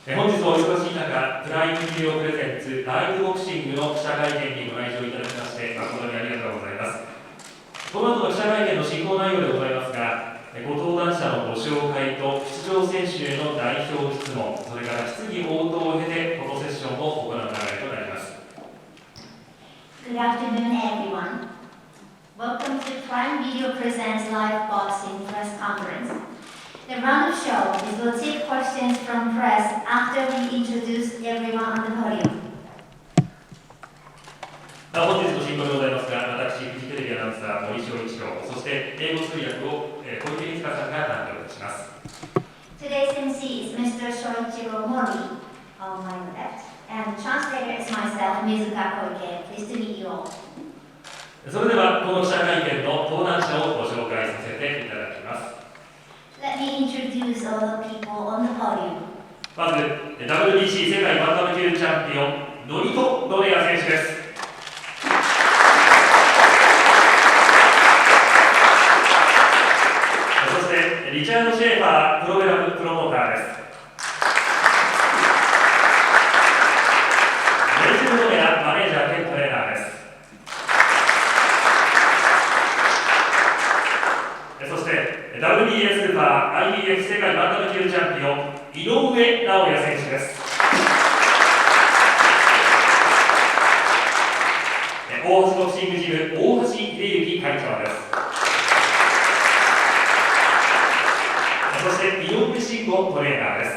本日もお忙しい中、プライムビデオプレゼンツライブボクシングの記者会見にご来場いただきまして誠にありがとうございます。この後の記者会見の進行内容でございますが、ご登壇者のご紹介と出場選手への代表質問、それから質疑応答を経てこのセッションを行う流れとなります。 Good afternoon, everyone. Welcome to Prime Video Presents Live Boxing Press Conference. The round of show is we'll take questions from press after we introduce everyone on the podium. 本日の進行でございますが、私、フジテレビアナウンサー森翔一郎、そして英語通訳を小池律香さんが担当いたします。Today's MC is Mr. Shoichiro Mori on my left, and the translator is myself, Mizuka Koike. Pleased to meet you all. それでは、この記者会見の登壇者をご紹介させていただきます。Let me introduce all the people on the podium. まず、WBC 世界バンタム級チャンピオン、ノニト・ドネア選手です。そして、リチャード・シェーファープログラムプロモーターです。レイチェル・ドネアマネージャー兼トレーナーです。そして、WBA スーパー IBF 世界バンタム級チャンピオン、井上尚弥選手です。大橋ボクシングジム、大橋秀幸会長です。そして、井上慎吾トレーナーです。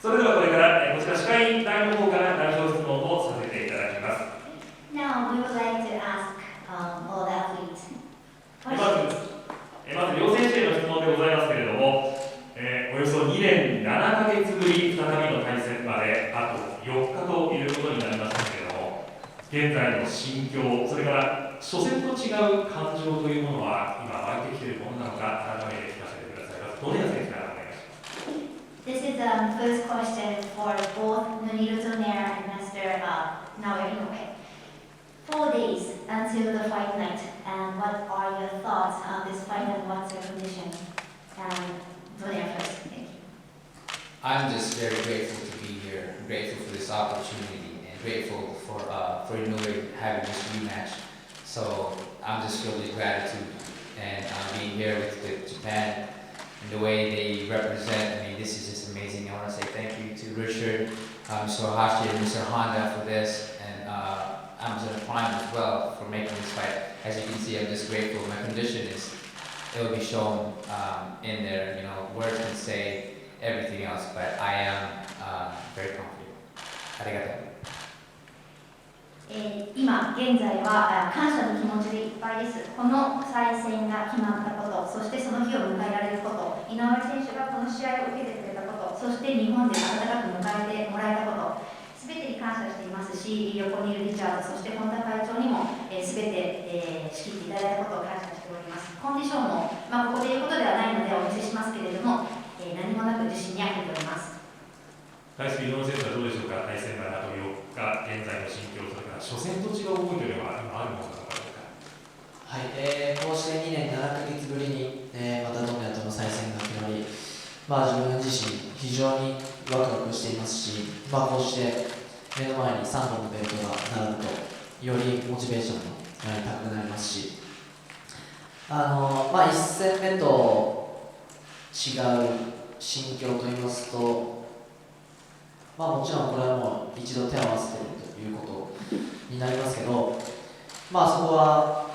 それではこれから、こちら司会台の方から代表質問をさせていただきます。Now we would like to ask all the athletes. まず両選手への質問でございますけれども、およそ2年7ヶ月ぶり再びの対戦まであと4日ということになりましたけれども、現在の心境、それから初戦と違う感情というものは今湧いてきているものなのか、改めて聞かせてください。どのような選手からお願いします。This is the first question for both Nonito Donaire and Mr. Naoya Inoue. 4 days until the fight night, and what are your thoughts on this fight and what's your condition? Donaire first, thank you. I'm just very grateful to be here, grateful for this opportunity, and grateful for Inoue having this rematch. So I'm just filled with gratitude, and being here with Japan and the way they represent. I mean, this is just amazing. I want to say thank you to Richard, Mr. Hashi, and Mr. Honda for this, and Amazon Prime as well for making this fight. As you can see, I'm just grateful. My condition is, it will be shown in there. You know, words can say everything else, but I am very confident. ありがとう。今現在は感謝の気持ちでいっぱいです。この再戦が決まったこと、そしてその日を迎えられること、井上選手がこの試合を受けてくれたこと、そして日本で温かく迎えてもらえたこと、すべてに感謝していますし、横にいるリチャード、そして本田会長にもすべて仕切っていただいたことを感謝しております。コンディションも、ここで言うことではないのでお見せしますけれども、何もなく自信にあふれております。対する井上選手はどうでしょうか。対戦まであと4日、現在の心境、それから初戦と違う思いというのは今あるものなのかどうか。はい、こうして2年7ヶ月ぶりに、またドネアとの再戦が決まり、自分自身非常にワクワクしていますし、こうして目の前に3本のベルトが並ぶとよりモチベーションも高くなりますし、1戦目と違う心境といいますと、もちろんこれはもう一度手を合わせているということになりますけど、そこは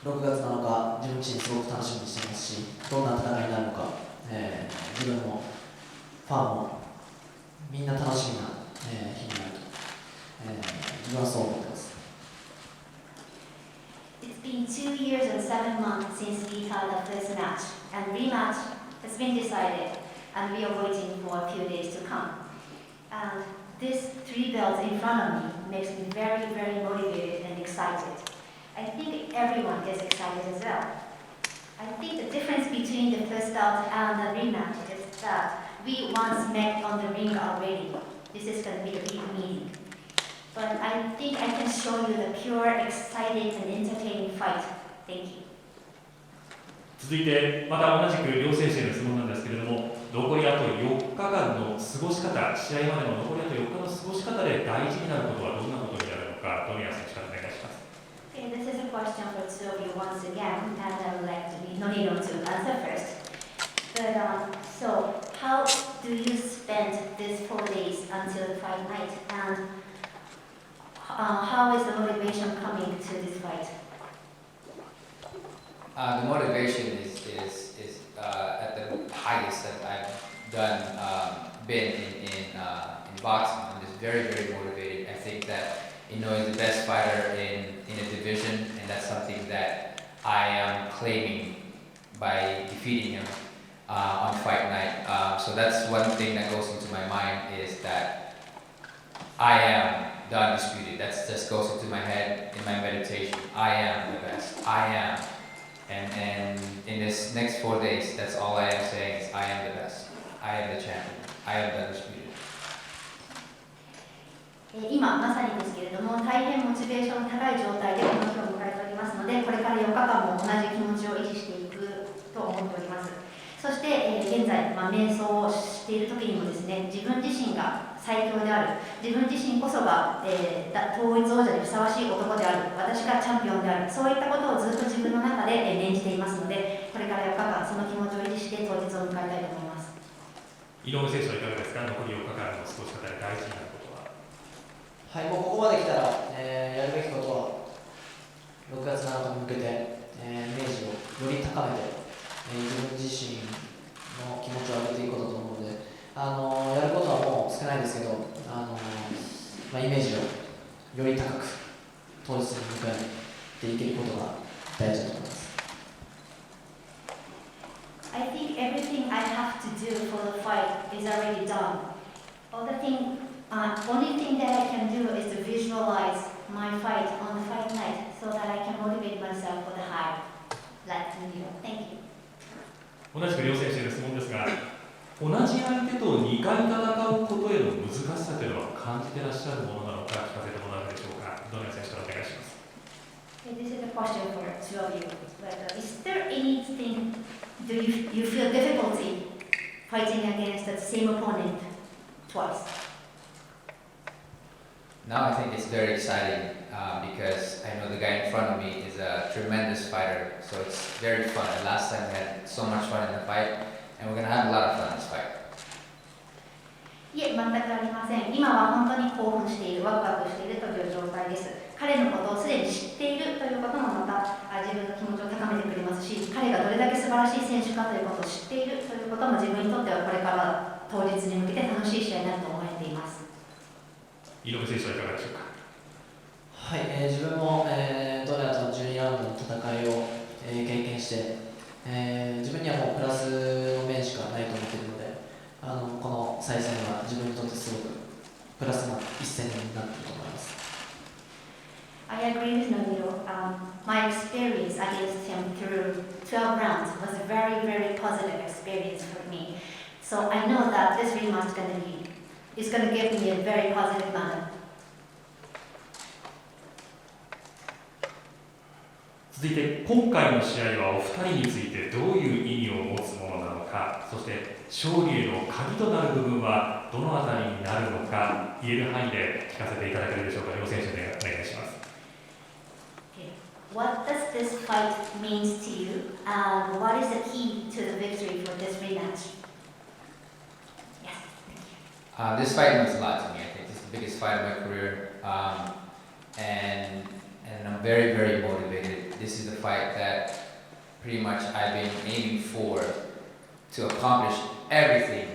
6月7日自分自身すごく楽しみにしていますし、どんな戦いになるのか、自分もファンもみんな楽しみな、日になると、自分はそう思ってます。It's been 2 years and 7 months since we had the first match, and rematch has been decided, and we are waiting for a few days to come. And this 3 belts in front of me makes me very, very motivated and excited. I think everyone is excited as well. I think the difference between the first bout and the rematch is that we once met on the ring already. This is going to be a big meeting. But I think I can show you the pure, exciting, and entertaining fight. Thank you. 続いてまた同じく両選手への質問なんですけれども、残りあと4日間の過ごし方、試合までの残りあと4日の過ごし方で大事になることはどんなことになるのか、ドネア選手からお願いします。Okay, this is a question for two of you once again, and I would like to be Nonito to answer first. But so, how do you spend these 4 days until fight night, and how is the motivation coming to this fight? The motivation is at the highest that I've done, been in boxing. I'm just very, very motivated. I think that Inoue is the best fighter in a division, and that's something that I am claiming by defeating him on fight night. So that's one thing that goes into my mind, is that I am the undisputed. That just goes into my head in my meditation. I am the best. I am. And in this next 4 days, that's all I am saying is I am the best. I am the champion. I am the undisputed. 今まさにですけれども、大変モチベーションの高い状態でこの日を迎えておりますので、これから4日間も同じ気持ちを維持していくと思っております。そして、現在、瞑想をしている時にもですね、自分自身が最強である、自分自身こそが、統一王者にふさわしい男である、私がチャンピオンである、そういったことをずっと自分の中で念じていますので、これから4日間その気持ちを維持して当日を迎えたいと思います。井上選手はいかがですか、残り4日間の過ごし方で大事になることは。はい、もうここまで来たら、やるべきことは6月7日に向けて、イメージをより高めて、自分自身の気持ちを上げていくことだと思うので、やることはもう少ないですけど、イメージをより高く当日に迎えていけることが大事だと思います。I think everything I have to do for the fight is already done. Only thing that I can do is to visualize my fight on the fight night so that I can motivate myself for the high. Let's move on. Thank you. 同じく両選手への質問ですが、同じ相手と2回戦うことへの難しさというのは感じてらっしゃるものなのか聞かせてもらえるでしょうか。ドネア選手からお願いします。Okay, this is a question for two of you. But is there anything do you feel difficulty fighting against the same opponent twice? Now I think it's very exciting because I know the guy in front of me is a tremendous fighter, so it's very fun. And last time we had so much fun in the fight, and we're going to have a lot of fun in this fight. いえ、全くありません。今は本当に興奮している、ワクワクしているという状態です。彼のことをすでに知っているということもまた自分の気持ちを高めてくれますし、彼がどれだけ素晴らしい選手かということを知っているということも自分にとってはこれから当日に向けて楽しい試合になると思えています。井上選手はいかがでしょうか。はい、自分も、ドネアとの12ラウンドの戦いを、経験して、自分にはもうプラスの面しかないと思っているので、この再戦は自分にとってすごくプラスな一戦になっていると思います。I agree with Nonito. My experience against him through 12 rounds was a very, very positive experience for me. So I know that this rematch is going to give me a very positive manner. 続いて今回の試合はお二人についてどういう意味を持つものなのか、そして勝利への鍵となる部分はどのあたりになるのか、言える範囲で聞かせていただけるでしょうか。両選手でお願いします。What does this fight mean to you, and what is the key to the victory for this rematch? Yes, thank you. This fight means a lot to me. I think it's the biggest fight of my career, and I'm very, very motivated. This is the fight that pretty much I've been aiming for, to accomplish everything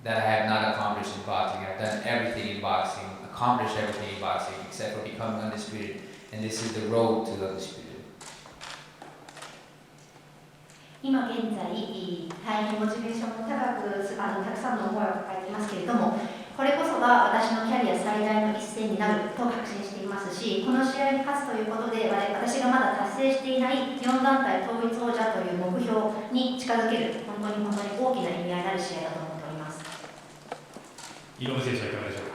that I have not accomplished in boxing. I've done everything in boxing, accomplished everything in boxing except for becoming undisputed, and this is the road to the undisputed. 今現在、大変モチベーションも高くたくさんの思いを抱えていますけれども、これこそが私のキャリア最大の一戦になると確信していますし、この試合に勝つということで、私がまだ達成していない4団体統一王者という目標に近づける、本当に大きな意味合いのある試合だと思っております。井上選手はいかがでしょうか。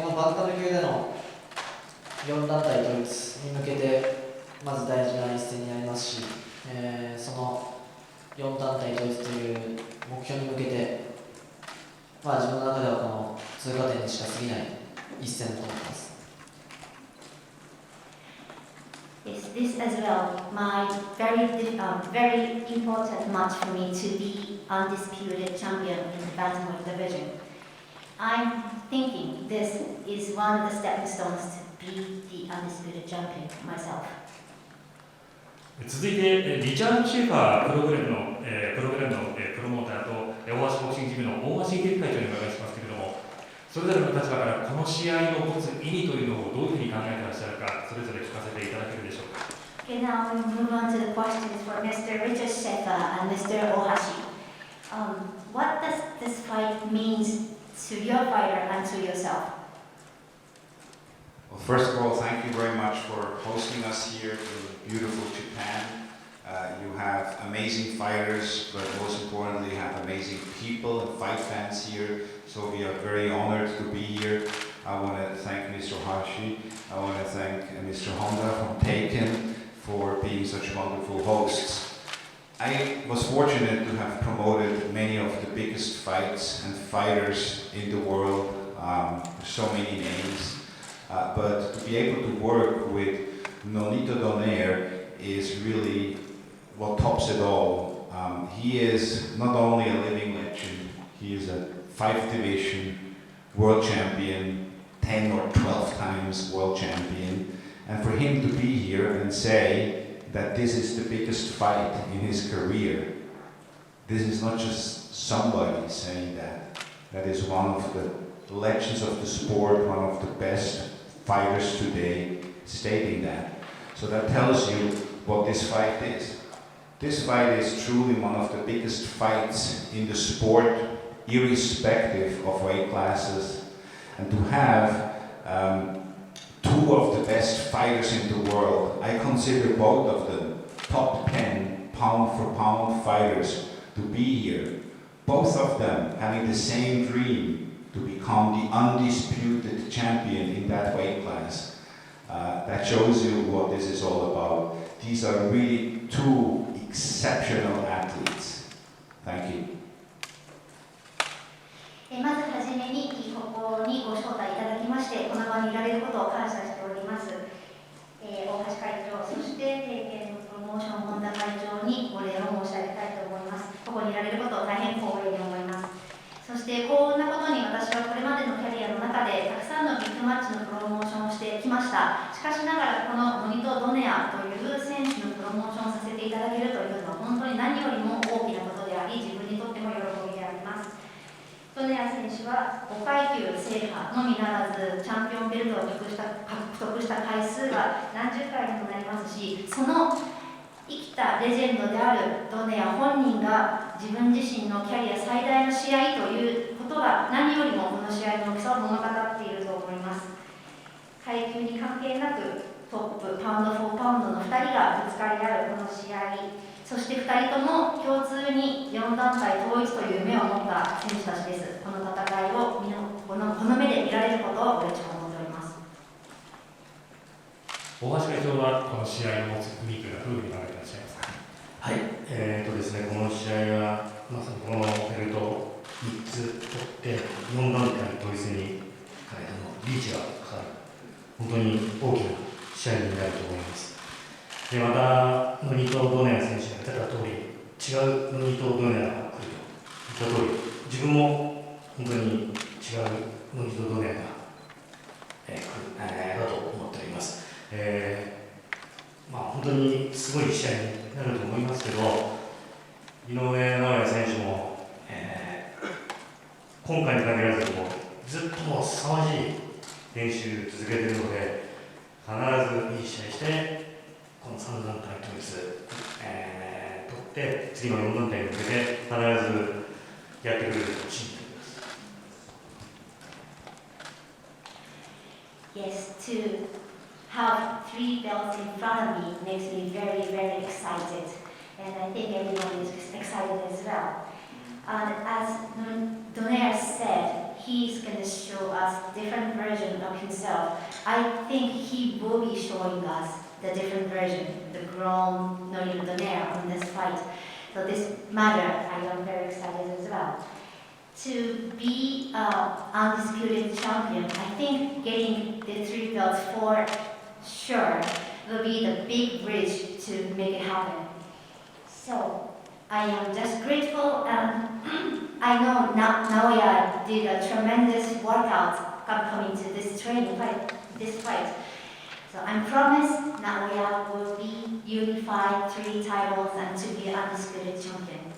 このバンタム級での4団体統一に向けて、まず大事な一戦になりますし、その4団体統一という目標に向けて、自分の中ではこの通過点にしか過ぎない一戦だと思っています。Yes, this as well, my very important match for me to be undisputed champion in the bantamweight division. I'm thinking this is one of the stepping stones to be the undisputed champion myself. 続いてリチャード・シェーファープログラムのプロモーターと大橋ボクシングジムの大橋健会長にお伺いしますけれども、それぞれの立場からこの試合の持つ意味というのをどういうふうに考えていらっしゃるか、それぞれ聞かせていただけるでしょうか。Okay, now we move on to the questions for Mr. Richard Sheffer and Mr. Ohashi. What does this fight mean to your fighter and to yourself? Well, first of all, thank you very much for hosting us here in beautiful Japan. You have amazing fighters, but most importantly, you have amazing people and fight fans here. So we are very honored to be here. I want to thank Mr. Hashi. I want to thank Mr. Honda from Taken for being such wonderful hosts. I was fortunate to have promoted many of the biggest fights and fighters in the world, so many names. But to be able to work with Nonito Donaire is really what tops it all. He is not only a living legend, he is a 5-division world champion, 10 or 12 times world champion. And for him to be here and say that this is the biggest fight in his career, this is not just somebody saying that. That is one of the legends of the sport, one of the best fighters today stating that. So that tells you what this fight is. This fight is truly one of the biggest fights in the sport, irrespective of weight classes. And to have two of the best fighters in the world, I consider both of them top 10 pound for pound fighters to be here. Both of them having the same dream to become the undisputed champion in that weight class. That shows you what this is all about. These are really two exceptional athletes. Thank you. まずはじめにここにご招待いただきまして、この場にいられることを感謝しております。大橋会長、そして帝拳プロモーション本田会長にお礼を申し上げたいと思います。ここにいられることを大変光栄に思います。そしてこんなことに私はこれまでのキャリアの中でたくさんのビッグマッチのプロモーションをしてきました。しかしながらこのノニト・ドネアという選手のプロモーションをさせていただけるというのは本当に何よりも大きなことであり、自分にとっても喜びであります。ドネア選手は5階級制覇のみならずチャンピオンベルトを獲得した回数が何十回にもなりますし、その生きたレジェンドであるドネア本人が自分自身のキャリア最大の試合ということが何よりもこの試合の大きさを物語っていると思います。階級に関係なくトップパウンド・フォー・パウンドの2人がぶつかり合うこの試合、そして2人とも共通に4団体統一という夢を持った選手たちです。この戦いをこの目で見られることを嬉しく思っております。大橋会長はこの試合の持つ意味というのはどういうふうに考えていらっしゃいますか。はい、ですね、この試合はまさにこのベルトを3つ取って4団体統一にリーチがかかる本当に大きな試合になると思います。でまたノニト・ドネア選手が言ってた通り、違うノニト・ドネアが来ると言った通り、自分も本当に違うノニト・ドネアが来るだと思っております。本当にすごい試合になると思いますけど、井上尚弥選手も、今回に限らずもずっともう凄まじい練習続けているので、必ずいい試合してこの3団体統一、取って次の4団体に向けて必ずやってくれると信じています。Yes, to have 3 belts in front of me makes me very, very excited. And I think everyone is excited as well. And as Donaire said, he's going to show us different version of himself. I think he will be showing us the different version, the grown Nonito Donaire on this fight. So this matter, I am very excited as well. To be undisputed champion, I think getting the 3 belts for sure will be the big bridge to make it happen. So I am just grateful, and I know Naoya did a tremendous workout coming to this fight. So I promise Naoya will be unified 3 titles and to be undisputed champion.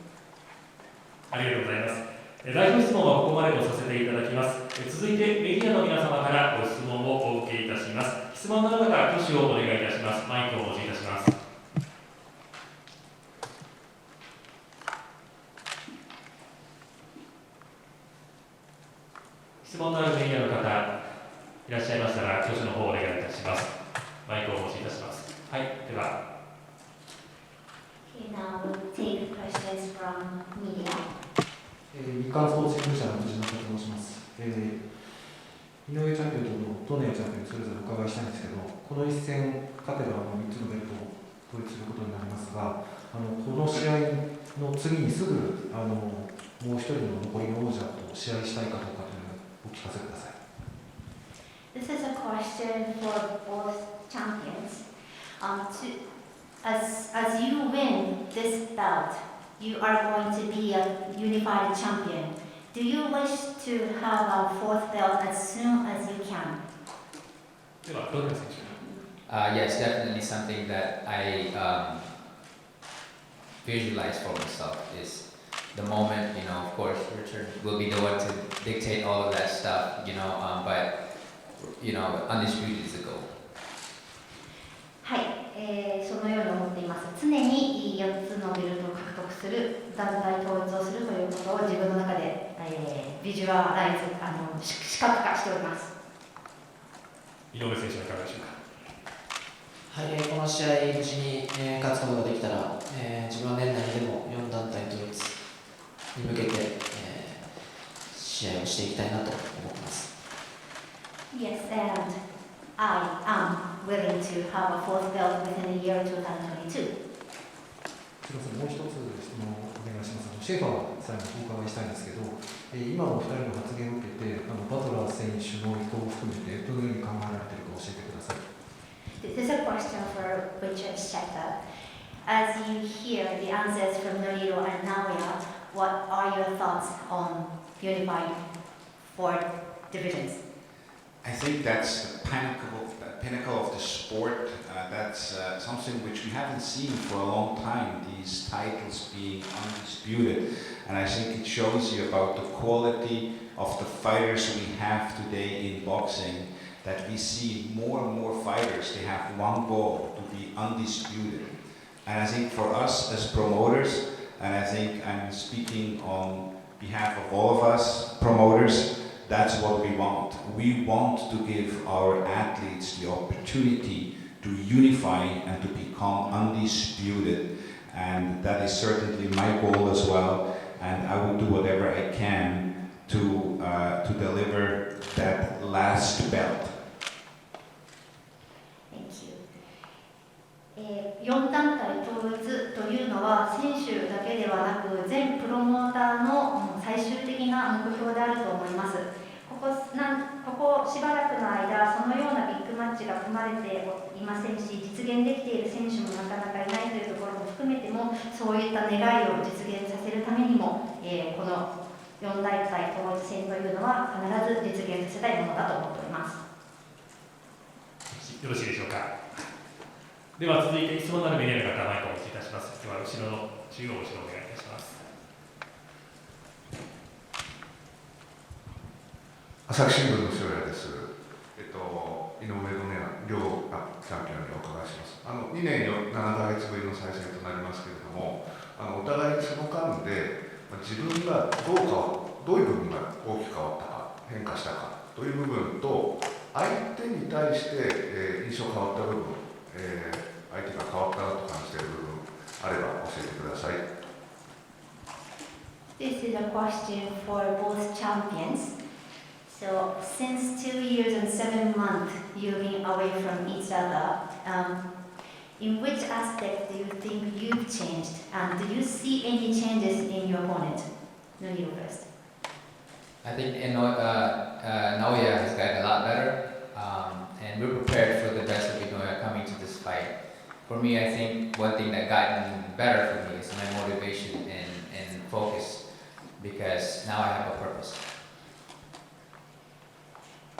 ありがとうございます。代表質問はここまでとさせていただきます。続いてメディアの皆様からご質問をお受けいたします。質問のある方、挙手をお願いいたします。マイクをお持ちいたします。質問のあるメディアの方、いらっしゃいましたら、挙手の方をお願いいたします。マイクをお持ちいたします。はい、では。Okay, now we'll take questions from media. 日刊スポーツ新聞社の藤中と申します。井上チャンピオンとドネアチャンピオンそれぞれお伺いしたいんですけど、この一戦勝てば3つのベルトを統一することになりますが、この試合の次にすぐもう一人の残りの王者と試合したいかどうかというのをお聞かせください。This is a question for both champions. As you win this bout, you are going to be a unified champion. Do you wish to have a 4th belt as soon as you can? では、どうですか。Yes, definitely something that I visualize for myself is the moment, of course, Richard will be the one to dictate all of that stuff, but, undisputed is the goal. はい、そのように思っています。常に4つのベルトを獲得する、団体統一をするということを自分の中で、ビジュアライズ、視覚化しております。井上選手はいかがでしょうか。はい、この試合無事に、勝つことができたら、自分は年内でも4団体統一に向けて、試合をしていきたいなと思っています。Yes, and I am willing to have a 4th belt within the year 2022. すみません、もう一つ質問をお願いします。シェーファーさんにお伺いしたいんですけど、今のお二人の発言を受けて、バトラー選手の意向を含めてどのように考えられているか教えてください。This is a question for Richard Shetter. As you hear the answers from Nonito and Naoya, what are your thoughts on unifying 4 divisions? I think that's the pinnacle of the sport. That's something which we haven't seen for a long time, these titles being undisputed. And I think it shows you about the quality of the fighters we have today in boxing, that we see more and more fighters, they have one goal, to be undisputed. And I think for us as promoters, and I think I'm speaking on behalf of all of us promoters, that's what we want. We want to give our athletes the opportunity to unify and to become undisputed. And that is certainly my goal as well. And I will do whatever I can to deliver that last belt. Thank you. 4団体統一というのは選手だけではなく全プロモーターの最終的な目標であると思います。ここしばらくの間、そのようなビッグマッチが組まれていませんし、実現できている選手もなかなかいないというところも含めても、そういった願いを実現させるためにも、この4団体統一戦というのは必ず実現させたいものだと思っております。よろしいでしょうか。では続いて質問のあるメディアの方、マイクをお持ちいたします。では後ろの中央後ろお願いいたします。朝日新聞の塩谷です。井上ドネア両チャンピオンにお伺いします。2年7ヶ月ぶりの再戦となりますけれども、お互いにその間で自分がどういう部分が大きく変わったか、変化したかという部分と、相手に対して、印象変わった部分、相手が変わったなと感じている部分あれば教えてください。This is a question for both champions. So since 2 years and 7 months you've been away from each other, in which aspect do you think you've changed? And do you see any changes in your opponent? Nonito first. I think Naoya has gotten a lot better, and we're prepared for the best of Inoue coming to this fight. For me, I think one thing that gotten better for me is my motivation and focus, because now I have a purpose.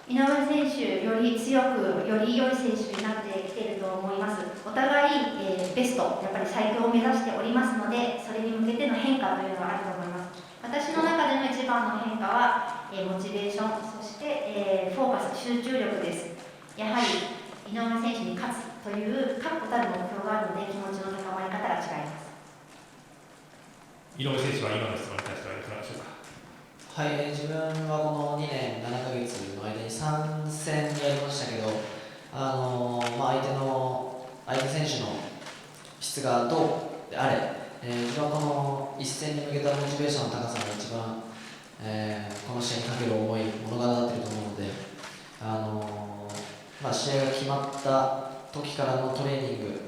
井上選手、より強く、より良い選手になってきていると思います。お互い、ベスト、やっぱり最強を目指しておりますので、それに向けての変化というのはあると思います。私の中での一番の変化は、モチベーション、そして、フォーカス、集中力です。やはり井上選手に勝つという確固たる目標があるので、気持ちの高まり方が違います。井上選手は今の質問に対してはいかがでしょうか。はい、自分はこの2年7ヶ月の間に3戦やりましたけど、相手選手の質がどうであれ、自分はこの一戦に向けたモチベーションの高さが一番、この試合にかける思い物語っていると思うので、試合が決まった時からのトレーニング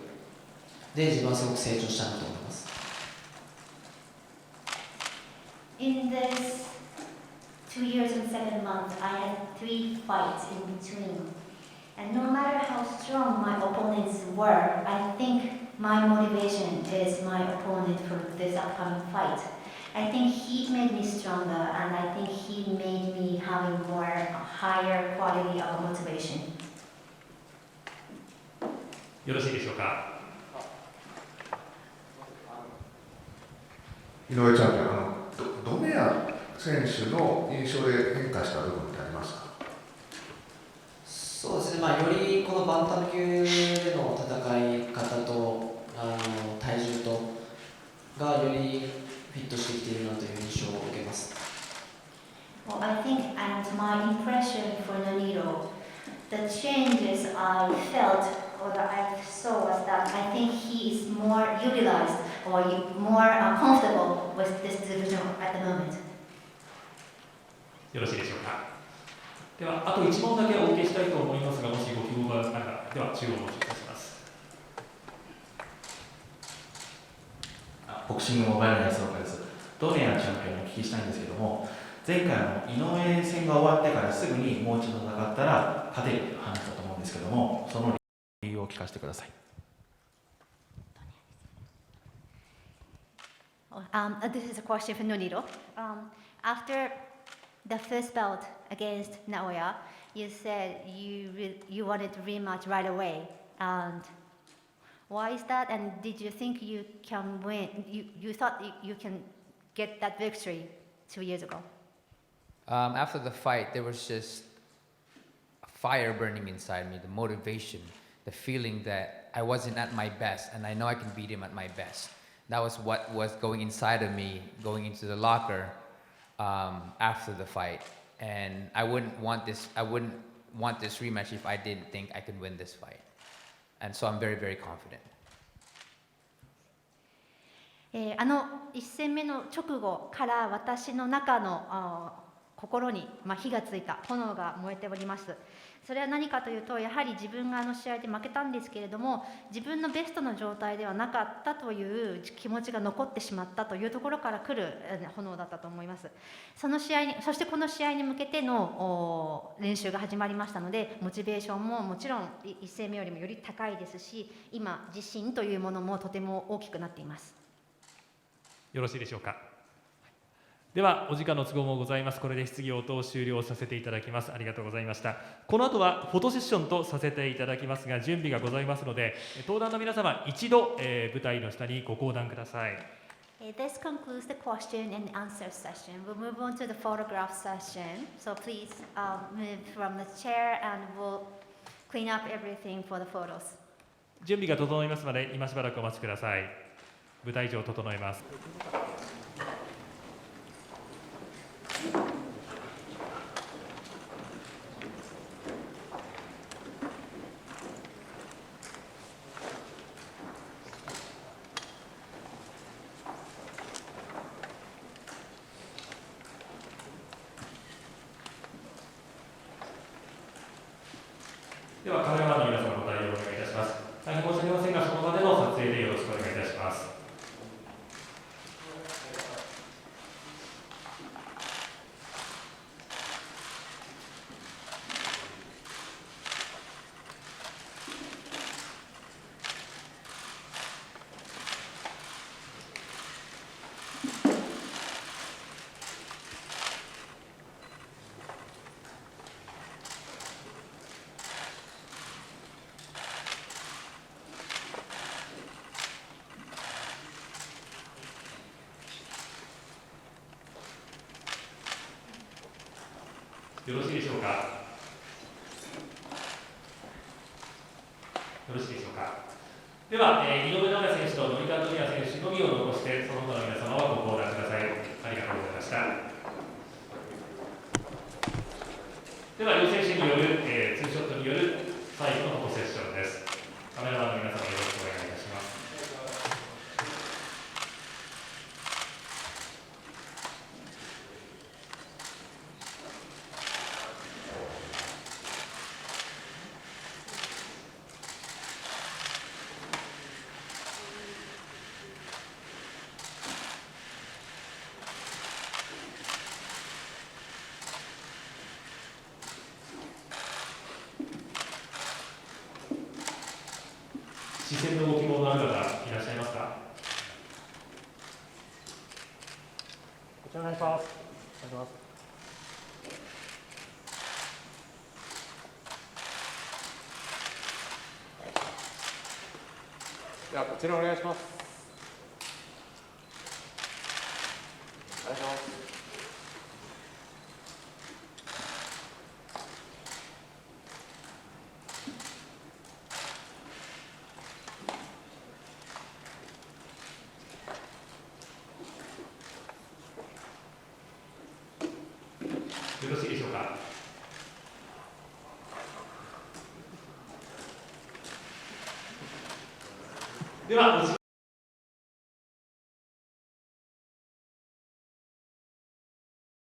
で自分はすごく成長したなと思います。In this 2 years and 7 months, I had 3 fights in between. And no matter how strong my opponents were, I think my motivation is my opponent for this upcoming fight. I think he made me stronger, and I think he made me having higher quality of motivation. よろしいでしょうか。井上チャンピオン、ドネア選手の印象で変化した部分ってありますか？そうですね、よりこのバンタム級での戦い方と体重とがよりフィットしてきているなという印象を受けます。Well, I think, and my impression for Nonito, the changes I felt or that I saw was that I think he is more utilized or more comfortable with this division at the moment. よろしいでしょうか。では、あと1問だけお受けしたいと思いますが、もしご希望があれば、では中央をお願いいたします。ボクシングモバイルの安岡です。ドネアチャンピオンにお聞きしたいんですけども、前回井上戦が終わってからすぐにもう一度戦ったら勝てるという話だと思うんですけども、その理由を聞かせてください。This is a question for Nonito. After the first bout against Naoya, you said you wanted to rematch right away. And why is that? And did you think you can win? You thought you can get that victory 2 years ago? After the fight, there was just a fire burning inside me, the motivation, the feeling that I wasn't at my best, and I know I can beat him at my best. That was what was going inside of me, going into the locker after the fight. And I wouldn't want this rematch if I didn't think I could win this fight. And so I'm very, very confident. 1戦目の直後から私の中の心に火がついた炎が燃えております。それは何かというと、やはり自分が試合で負けたんですけれども、自分のベストの状態ではなかったという気持ちが残ってしまったというところから来る炎だったと思います。そしてこの試合に向けての練習が始まりましたので、モチベーションももちろん1戦目よりもより高いですし、今自信というものもとても大きくなっています。よろしいでしょうか。ではお時間の都合もございます。これで質疑応答を終了させていただきます。ありがとうございました。この後はフォトセッションとさせていただきますが、準備がございますので、登壇の皆様一度、舞台の下にご降壇ください。This concludes the question and answer session. We'll move on to the photograph session. So please move from the chair and we'll clean up everything for the photos. 準備が整いますので、今しばらくお待ちください。舞台上整えます。ではカメラマンの皆様ご対応お願いいたします。大変申し訳ありませんが、その場での撮影でよろしくお願いいたします。よろしいでしょうか。よろしいでしょうか。では、井上尚弥選手とノニタ・ドニア選手のみを残して、その他の皆様はご登壇ください。ありがとうございました。では、両選手による、ツーショットによる最後のフォトセッションです。カメラマンの皆様よろしくお願いいたします。視線のご希望のある方いらっしゃいますか。こちらお願いします。お願いします。ではこちらお願いします。お願いします。よろしいでしょうか。では、お時